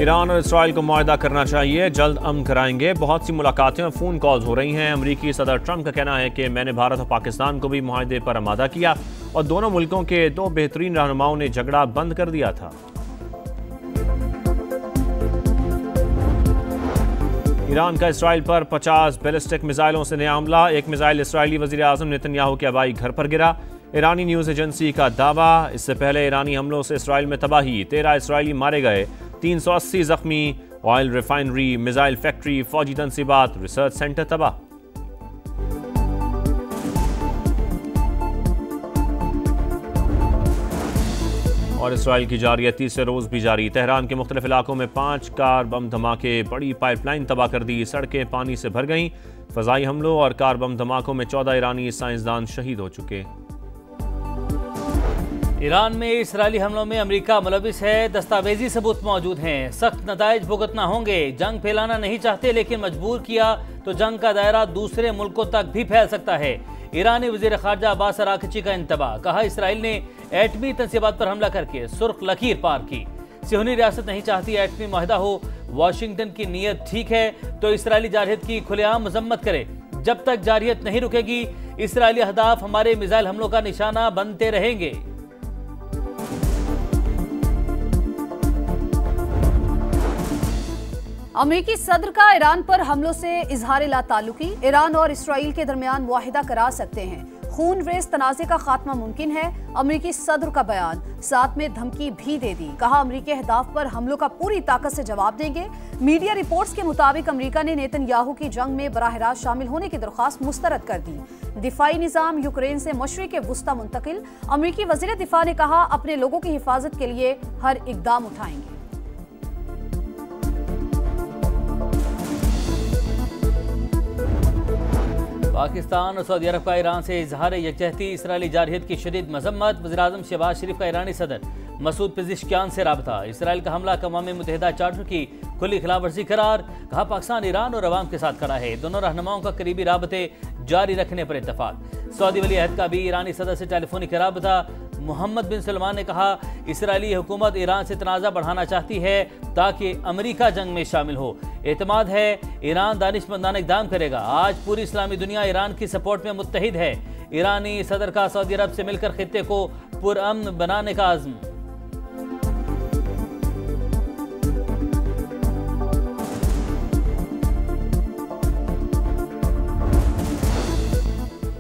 Iran और Israel को मुआहदा करना चाहिए, जल्द अमन कराएंगे। बहुत सी मुलाकातें और फ़ोन कॉल्स हो रही हैं। अमरीकी सदर ट्रंप का कहना है कि मैंने भारत और पाकिस्तान को भी मुआहदे पर आमादा किया और दोनों मुल्कों के दो बेहतरीन रहनुमाओं ने झगड़ा बंद कर दिया था। ईरान का इसराइल पर 50 बैलिस्टिक मिसाइलों से नया हमला। एक मिसाइल इसराइली वज़ीर आज़म नेतन्याहू के आबाई घर पर गिरा। ईरानी न्यूज़ एजेंसी का दावा। इससे पहले ईरानी हमलों से इसराइल में तबाही, 13 इसराइली मारे गए, 380 जख्मी। ऑयल रिफाइनरी, मिसाइल फैक्ट्री, फौजी तनसीबात, रिसर्च सेंटर तबाह। और इसराइल की जारी तीसरे रोज भी जारी। तेहरान के मुख्तलिफ इलाकों में 5 कार बम धमाके, बड़ी पाइपलाइन तबाह कर दी, सड़कें पानी से भर गईं। फजाई हमलों और कार बम धमाकों में 14 ईरानी साइंसदान शहीद हो चुके। ईरान में इसराइली हमलों में अमेरिका मुलविस है, दस्तावेजी सबूत मौजूद हैं। सख्त नताइज भुगतना होंगे। जंग फैलाना नहीं चाहते, लेकिन मजबूर किया तो जंग का दायरा दूसरे मुल्कों तक भी फैल सकता है। ईरानी वज़ीर ख़ारजा अब्बास अराग़ची का इंतबाह। कहा, इसराइल ने एटमी तनसीबात पर हमला करके सुर्ख लकीर पार की। सियोनी रियासत नहीं चाहती एटमी मुआहदा हो। वाशिंगटन की नीयत ठीक है तो इसराइली जारहियत की खुलेआम मजम्मत करे। जब तक जारहियत नहीं रुकेगी, इसराइली अहदाफ हमारे मिसाइल हमलों का निशाना बनते रहेंगे। अमेरिकी सदर का ईरान पर हमलों से इजहार लाताल्लुकी। ईरान और इसराइल के दरमियान मुआहिदा करा सकते हैं। खून रेज तनाज़े का खात्मा मुमकिन है, अमेरिकी सदर का बयान। साथ में धमकी भी दे दी। कहा, अमेरिकी अहदाफ पर हमलों का पूरी ताकत से जवाब देंगे। मीडिया रिपोर्ट्स के मुताबिक अमेरिका ने नेतन्याहू की जंग में बराह रास्त शामिल होने की दरख्वास्त मुस्तरद कर दी। दिफाई निज़ाम यूक्रेन से मशरिक़ वुस्ता मुंतकिल। अमेरिकी वज़ीर दिफा ने कहा, अपने लोगों की हिफाजत के लिए हर इक़दाम उठाएंगे। पाकिस्तान और सऊदी अरब का ईरान से इजहार यकजहती। इसराइली जारहियत की शदीद मजम्मत। वज़ीर-ए-आज़म शहबाज शरीफ का ईरानी सदर मसूद पेज़ेश्कियान से राबता। इसराइल का हमला अक़वाम मुत्तहिदा चार्टर की खुली खिलाफवर्जी करार। कहा, पाकिस्तान ईरान और अवाम के साथ खड़ा है। दोनों रहनुमाओं का करीबी राबते जारी रखने पर इत्तफाक। सऊदी वली अहद का भी ईरानी सदर से टेलीफोनिक राबता। मोहम्मद बिन सलमान ने कहा, इसराइली हुकूमत ईरान से तनाज़ा बढ़ाना चाहती है ताकि अमेरिका जंग में शामिल हो। एतमाद है ईरान दानिशमंदाना इक़दाम करेगा। आज पूरी इस्लामी दुनिया ईरान की सपोर्ट में मुत्तहिद है। ईरानी सदर का सऊदी अरब से मिलकर खित्ते को पुरअमन बनाने का आज़म।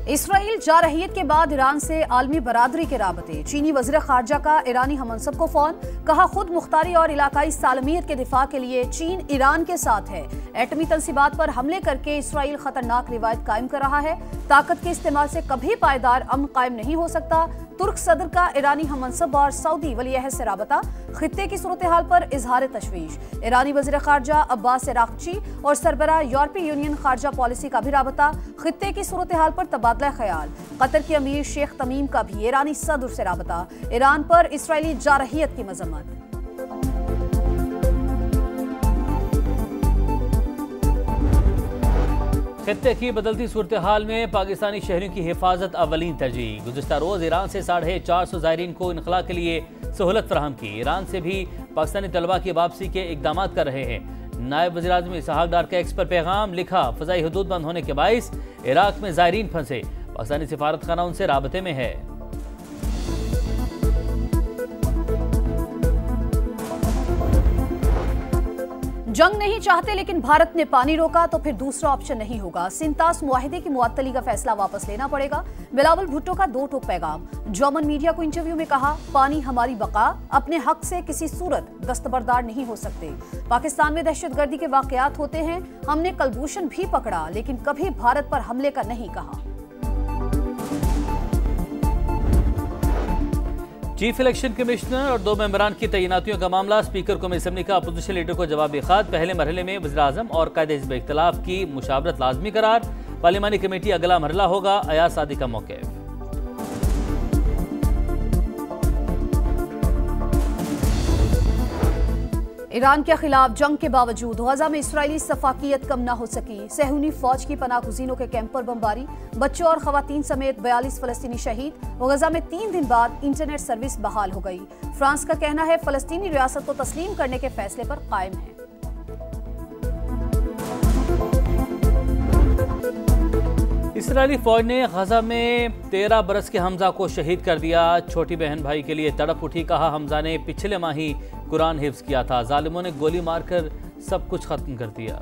इसराइल जारहियत के बाद ईरान से आलमी बरादरी के राबते। चीनी वज़ीर ख़ारजा का ईरानी हममनसब को फ़ोन। कहा, खुद मुख्तारी और इलाकाई सालमियत के दिफा के लिए चीन ईरान के साथ है। एटमी तनसीबात पर हमले करके इसराइल खतरनाक रिवायत कायम कर रहा है। ताकत के इस्तेमाल से कभी पायदार अमन कायम नहीं हो सकता। तुर्क सदर का ईरानी हममनसब और सऊदी वली अहद से राबता। खित्ते की सूरत हाल पर इजहार तशवीश। ईरानी वज़ीर ख़ारजा अब्बास अराग़ची और सरबराह यूरोपीय यूनियन ख़ारजा पॉलिसी का भी राबता। खित्ते की सूरत हाल पर तबादला ख्याल। कतर के अमीर शेख तमीम का भी ईरानी सदर से राबता। ईरान पर इसराइली जारहियत की मजम्मत। खित्ते की बदलती सूरत हाल में पाकिस्तानी शहरियों की हिफाजत अवलीन तरजीह। गुज़िश्ता रोज़ ईरान से 450 ज़ायरीन को इनखला के लिए सहूलत फराहम की। ईरान से भी पाकिस्तानी तलबा की वापसी के इक़दाम कर रहे हैं। नायब वज़ीर-ए-आज़म इसहाक़ डार का एक्स पर पैगाम लिखा, फ़ज़ाई हदूद बंद होने के बाइस इराक़ में ज़ायरीन फंसे। पाकिस्तानी सिफारत खाना उनसे राबते में है। जंग नहीं चाहते, लेकिन भारत ने पानी रोका तो फिर दूसरा ऑप्शन नहीं होगा। सिंतास मुआहिदे की मुअत्तली का फैसला वापस लेना पड़ेगा। बिलावल भुट्टो का 2 टोक पैगाम। जर्मन मीडिया को इंटरव्यू में कहा, पानी हमारी बका, अपने हक से किसी सूरत दस्तबरदार नहीं हो सकते। पाकिस्तान में दहशतगर्दी के वाकयात होते हैं। हमने कलभूषण भी पकड़ा, लेकिन कभी भारत पर हमले का नहीं कहा। चीफ इलेक्शन कमिश्नर और 2 मेंबरान की तैनातियों का मामला। स्पीकर कौमी असम्बली का अपोजिशन लीडर को जवाबी खत। पहले मरहले में वज़ीर-ए-आज़म और कायदे हिज़्ब इख्तिलाफ की मुशावरत लाजमी करार। पार्लिमानी कमेटी अगला मरहला होगा। अयाज सादी का मौक़िफ़। ईरान के खिलाफ जंग के बावजूद गजा में इसराइली सफाकियत कम न हो सकी। सहूनी फौज की पनाहगुज़ीनों के कैंप पर बमबारी, बच्चों और खवातीन समेत 42 फलस्तीनी शहीद। गजा में 3 दिन बाद इंटरनेट सर्विस बहाल हो गई। फ्रांस का कहना है फलस्तीनी रियासत को तस्लीम करने के फैसले पर कायम है। इसराइली फौज ने गजा में 13 बरस के हमजा को शहीद कर दिया। छोटी बहन भाई के लिए तड़प उठी, कहा हमजा ने पिछले माह ही कुरान हिफ्ज किया था, जालिमों ने गोली मारकर सब कुछ खत्म कर दिया।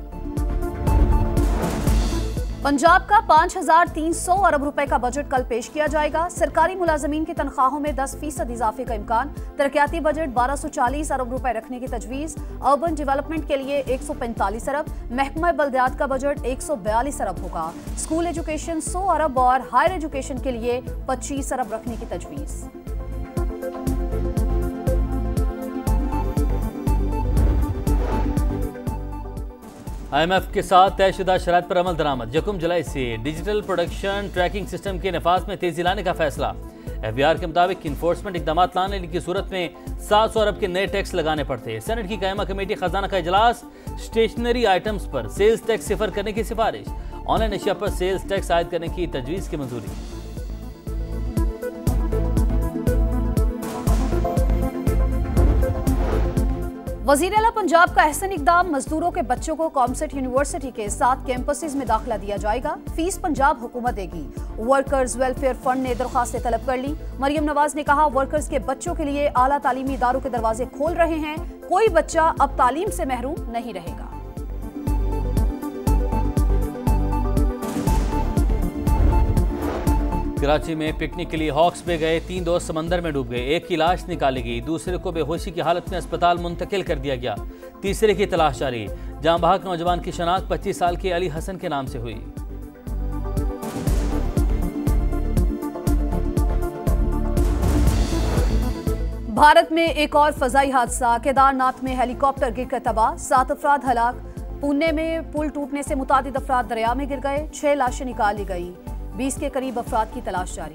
पंजाब का 5,300 अरब रुपए का बजट कल पेश किया जाएगा। सरकारी मुलाजमीन की तनख्वाहों में 10% इजाफे का इम्कान। तरक्याती बजट 1240 अरब रुपए रखने की तजवीज। अर्बन डेवलपमेंट के लिए 145 अरब। महकमा बल्दियात का बजट 142 अरब होगा। स्कूल एजुकेशन 100 अरब और हायर एजुकेशन के लिए 25 अरब रखने की तजवीज। IMF के साथ तयशुदा शराइत पर अमल दरामद। 1 जुलाई से डिजिटल प्रोडक्शन ट्रैकिंग सिस्टम के नफाज में तेजी लाने का फैसला। FBR के मुताबिक इन्फोर्समेंट इकदाम लाने की सूरत में 700 अरब के नए टैक्स लगाने पड़ते। सेनेट की कायमा कमेटी खजाना का इजलास। स्टेशनरी आइटम्स पर सेल्स टैक्स सिफर करने की सिफारिश। ऑनलाइन अशिया पर सेल्स टैक्स आयद करने की तजवीज़ की मंजूरी। वज़ीर आला पंजाब का अहसन इकदाम। मजदूरों के बच्चों को कॉमसेट यूनिवर्सिटी के 7 कैंपसेस में दाखिला दिया जाएगा। फीस पंजाब हुकूमत देगी। वर्कर्स वेलफेयर फंड ने दरख्वास्तें तलब कर ली। मरियम नवाज ने कहा वर्कर्स के बच्चों के लिए आला तालीमी इदारों के दरवाजे खोल रहे हैं। कोई बच्चा अब तालीम से महरूम नहीं रहेगा। कराची में पिकनिक के लिए हॉक्स पे गए 3 दोस्त समंदर में डूब गए। एक की लाश निकाली गई, दूसरे को बेहोशी की हालत में अस्पताल मुंतकिल कर दिया गया। तीसरे की तलाश जारी। जान बहक नौजवान की शनाख्त 25 साल के अली हसन के नाम से हुई। भारत में एक और फजाई हादसा। केदारनाथ में हेलीकॉप्टर गिरकर तबाह, 7 अफराद हलाक। पुणे में पुल टूटने से मुतादिद अफराद दरिया में गिर गए। 6 लाशें निकाली गई। 20 के करीब अफराद की तलाश जारी।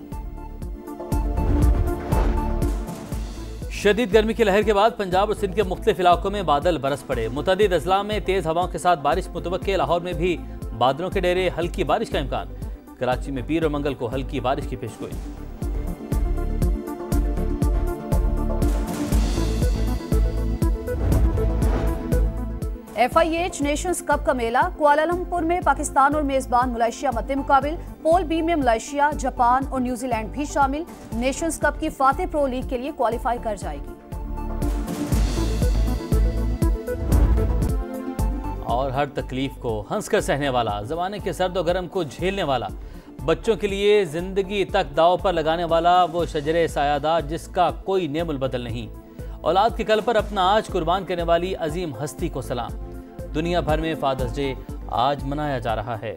शदीद गर्मी की लहर के बाद पंजाब और सिंध के मुख्तलिफ इलाकों में बादल बरस पड़े। मुतअद्दिद अजला में तेज हवाओं के साथ बारिश मुतवक्के। लाहौर में भी बादलों के डेरे, हल्की बारिश का इम्कान। कराची में पीर और मंगल को हल्की बारिश की पेशगोई। FIH नेशंस कप का मेला। कुआलालंपुर में पाकिस्तान और मेजबान मलेशिया मद्दे मुकाबिल। पोल बी में मलेशिया, जापान और न्यूजीलैंड भी शामिल। नेशंस कप की फातेह प्रो लीग के लिए क्वालिफाई कर जाएगी। और हर तकलीफ को हंसकर सहने वाला, जमाने के सर्द और गर्म को झेलने वाला, बच्चों के लिए जिंदगी तक दाव पर लगाने वाला वो शजरे सायादार जिसका कोई नेमुल बदल नहीं। औलाद के कल पर अपना आज कुर्बान करने वाली अजीम हस्ती को सलाम। दुनिया भर में फादर्स डे आज मनाया जा रहा है।